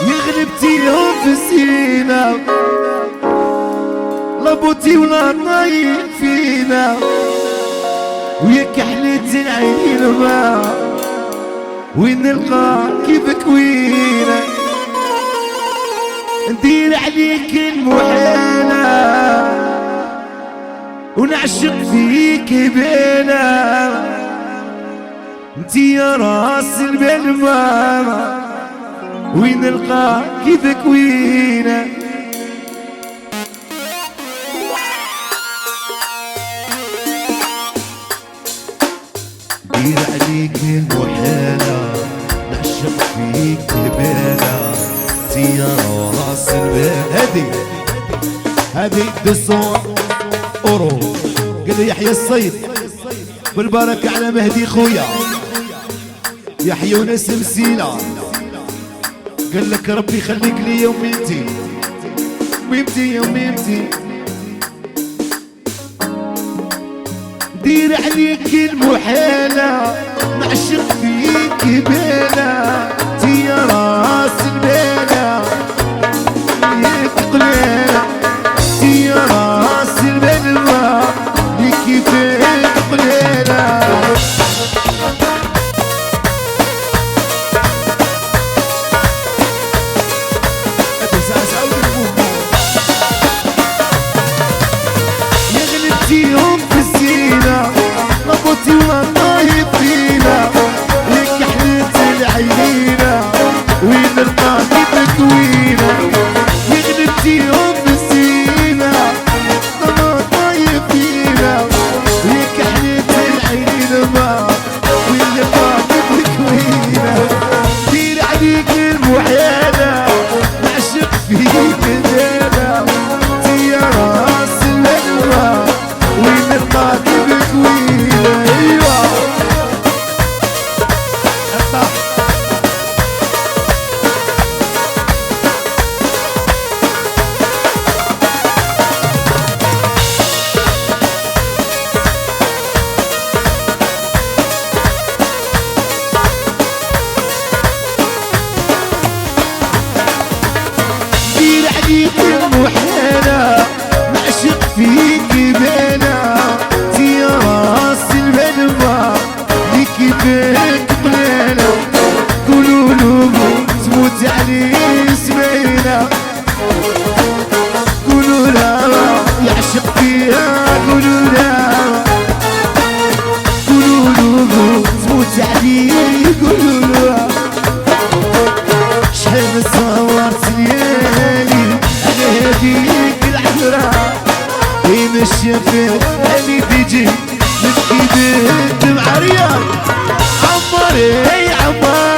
يغلبتيهم في الزينة لا بوتي ولا طايب فينا ويا كحلة العين ما وين نلقى كيفك وينا ندير عليك المحيلة ونعشق فيك بينا انتي يا راس البلمة وين نلقى كيفك وينا دير عليك المحيلة نعشق فيك بينا انتي يا راس البلمة هذه دسون أورو قال لي يحيى الصيد بالبركة على مهدي خويا يحيى وناس مسيلة قال لك ربي يخليك لي يا ميمتي ميمتي يا ميمتي دير عليك المحيلة نعشق فيك بينا تي يا راس البينا يتقلينا تي يا راس البلوى ليكي فين قليلة يغلبتيهم في الزينة ربطي ولا طايب فينا لك حليت العينة وين نلقى كيفك وينا يغلبتيهم في الزينة ما طايب فينا لك حليت العينة ما وين نلقى كيفك وينا دير عليك المحيلة نعشق فيك الليلة يا راس البلوى وين نلقى كيفك وينا ايوه دير عليك المحيلة نعشق فيك بينا تي يا راس البلوى ليكي فيك قليلة قولوا تموت عليه سمينا قولوا لا يعشق فيها قولوا لا قولوا تموت عليه قولوا لا شحال صورت ليالي انا هديك العذراء ماشية في اللي تجي نبكي بالدمع ريال عمري عمري